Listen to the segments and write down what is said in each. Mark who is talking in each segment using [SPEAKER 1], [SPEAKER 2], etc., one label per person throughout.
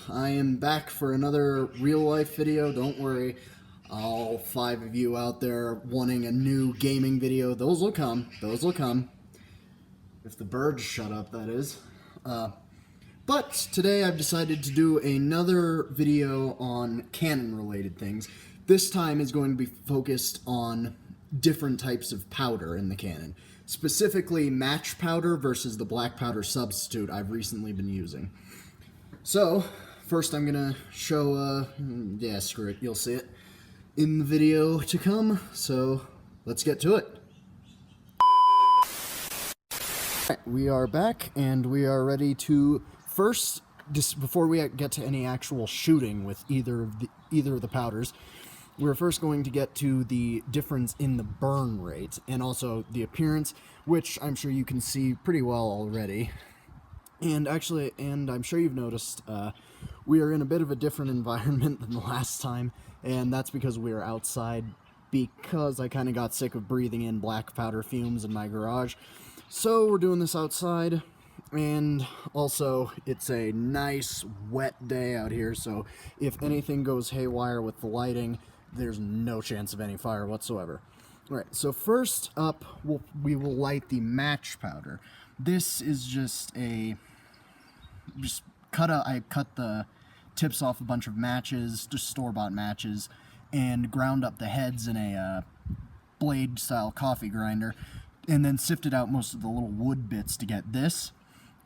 [SPEAKER 1] I am back for another real-life video. Don't worry, all 5 of you out there wanting a new gaming video, those will come. Those will come. If the birds shut up, that is. But today I've decided to do another video on Canon-related things. This time is going to be focused on different types of powder in the Canon. Specifically, match powder versus the black powder substitute I've recently been using. So, first I'm gonna show, yeah, screw it, you'll see it in the video to come, so let's get to it. Alright, we are back, and we are ready to first, before we get to any actual shooting with either of the powders, we're first going to get to the difference in the burn rate, and also the appearance, which I'm sure you can see pretty well already. And actually, I'm sure you've noticed, we are in a bit of a different environment than the last time, and that's because we are outside, because I kind of got sick of breathing in black powder fumes in my garage. So we're doing this outside, and also it's a nice wet day out here, so if anything goes haywire with the lighting, there's no chance of any fire whatsoever. Alright, so first up, we will light the match powder. This is just I cut the tips off a bunch of matches, just store-bought matches, and ground up the heads in a blade-style coffee grinder, and then sifted out most of the little wood bits to get this,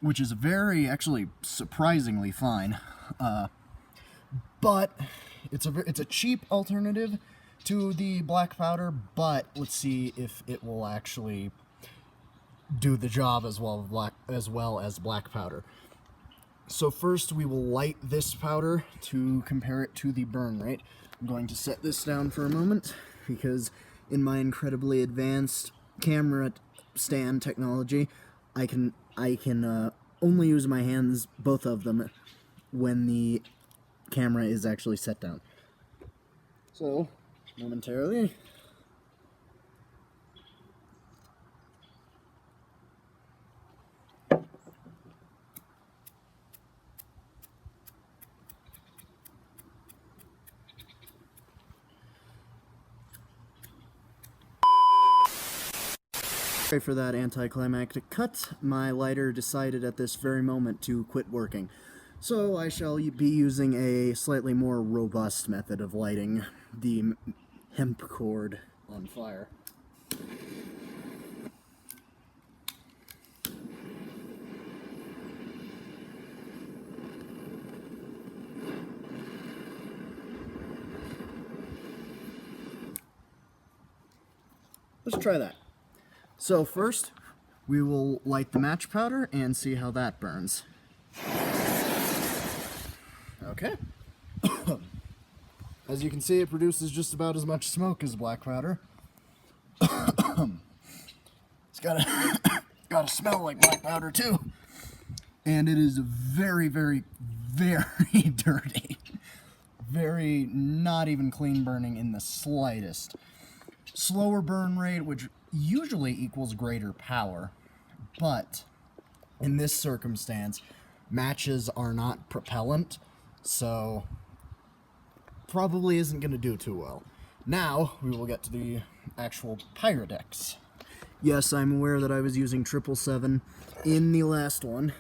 [SPEAKER 1] which is actually surprisingly fine. But it's a cheap alternative to the black powder, but let's see if it will actually do the job as well as black powder. So first we will light this powder to compare it to the burn rate. I'm going to set this down for a moment because in my incredibly advanced camera stand technology, I can only use my hands, both of them, when the camera is actually set down. So, momentarily. Sorry for that anticlimactic cut. My lighter decided at this very moment to quit working. So I shall be using a slightly more robust method of lighting the hemp cord on fire. Let's try that. So first, we will light the match powder and see how that burns. Okay. As you can see, it produces just about as much smoke as black powder. It's gotta smell like black powder too. And it is very, very, very dirty. Very not even clean burning in the slightest. Slower burn rate, which usually equals greater power, but in this circumstance, matches are not propellant, so probably isn't going to do too well. Now, we will get to the actual Pyrodex. Yes, I'm aware that I was using 777 in the last one,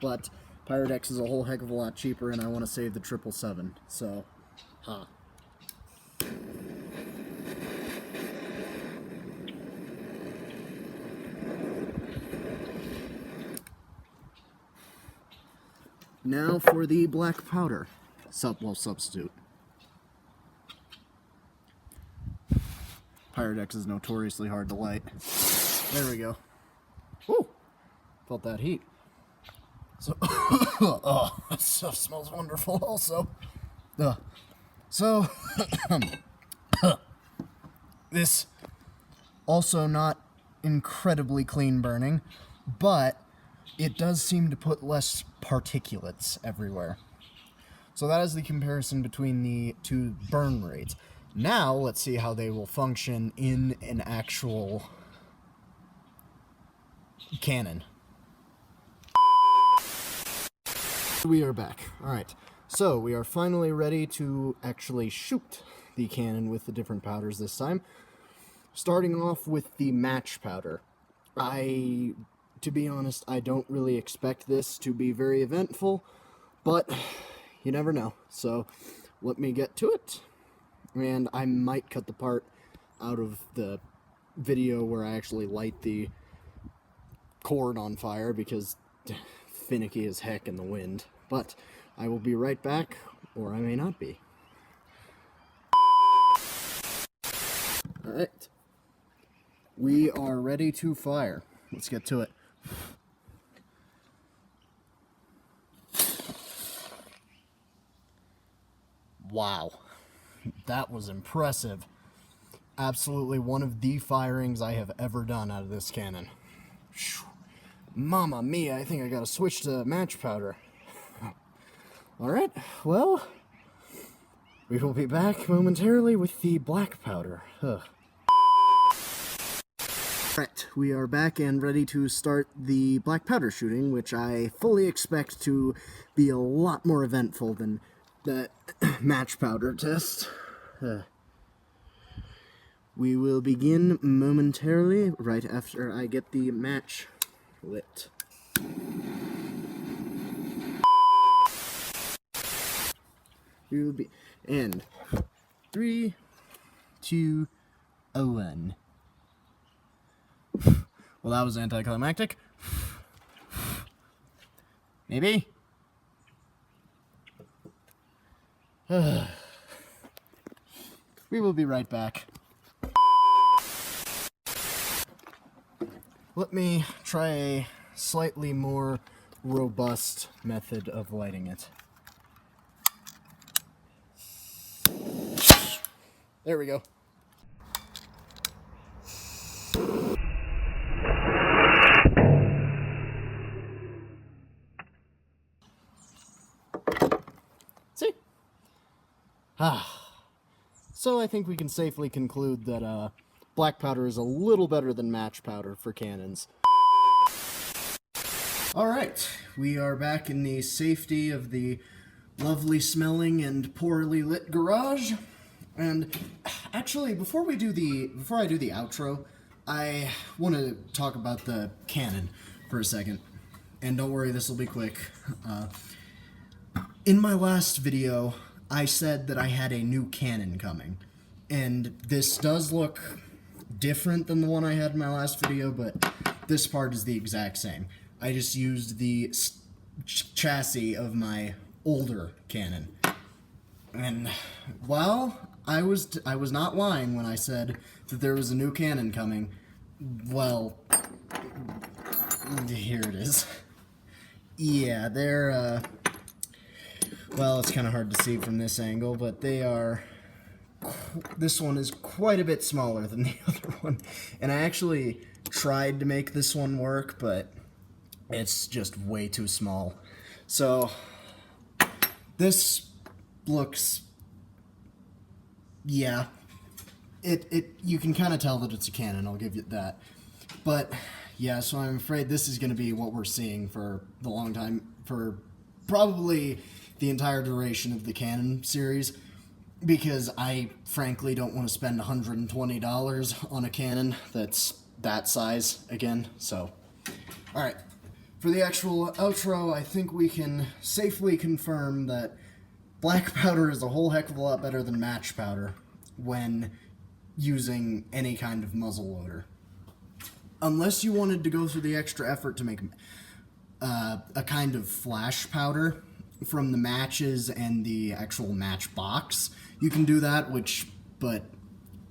[SPEAKER 1] but Pyrodex is a whole heck of a lot cheaper, and I want to save the 777, so, ha. Now for the black powder substitute. Pyrodex is notoriously hard to light. There we go. Woo! Felt that heat. So, oh, that stuff smells wonderful also. So, this also not incredibly clean burning, but it does seem to put less particulates everywhere. So that is the comparison between the two burn rates. Now, let's see how they will function in an actual Canon. We are back. Alright, So, we are finally ready to actually shoot the cannon with the different powders this time. Starting off with the match powder. To be honest, I don't really expect this to be very eventful, but you never know. So, let me get to it. And I might cut the part out of the video where I actually light the cord on fire because finicky as heck in the wind. But I will be right back, or I may not be. Alright. We are ready to fire. Let's get to it. Wow. That was impressive. Absolutely one of the firings I have ever done out of this cannon. Mamma mia, I think I gotta switch to match powder. Alright, well, we will be back momentarily with the black powder. Alright, we are back and ready to start the black powder shooting, which I fully expect to be a lot more eventful than that match powder test. We will begin momentarily, right after I get the match lit. We will be, and 3, 2, 1. Well, that was anticlimactic. Maybe? We will be right back. Let me try a slightly more robust method of lighting it. There we go. See? So I think we can safely conclude that black powder is a little better than match powder for cannons. Alright, we are back in the safety of the lovely smelling and poorly lit garage. And actually, before I do the outro, I want to talk about the cannon for a second. And don't worry, this will be quick. In my last video, I said that I had a new cannon coming. And this does look different than the one I had in my last video, but this part is the exact same. I just used the chassis of my older cannon. And, well, I was not lying when I said that there was a new cannon coming. Well, here it is. Yeah, they're, well, it's kind of hard to see from this angle, but they are, this one is quite a bit smaller than the other one. And I actually tried to make this one work, but it's just way too small. So, this looks, yeah, you can kind of tell that it's a cannon, I'll give you that. But, yeah, so I'm afraid this is going to be what we're seeing for the long time, for probably the entire duration of the Canon series, because I frankly don't want to spend $120 on a cannon that's that size again, so. Alright, for the actual outro, I think we can safely confirm that black powder is a whole heck of a lot better than match powder when using any kind of muzzle loader. Unless you wanted to go through the extra effort to make a kind of flash powder from the matches and the actual match box, you can do that, but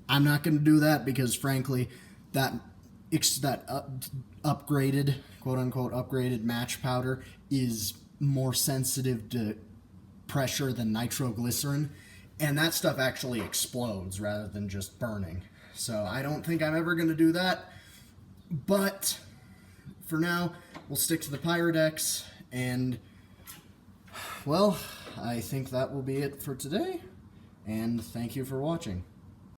[SPEAKER 1] I'm not going to do that because, frankly, that upgraded, quote-unquote, upgraded match powder is more sensitive to pressure than nitroglycerin, and that stuff actually explodes rather than just burning. So I don't think I'm ever going to do that, but for now, we'll stick to the Pyrodex, and, well, I think that will be it for today, and thank you for watching.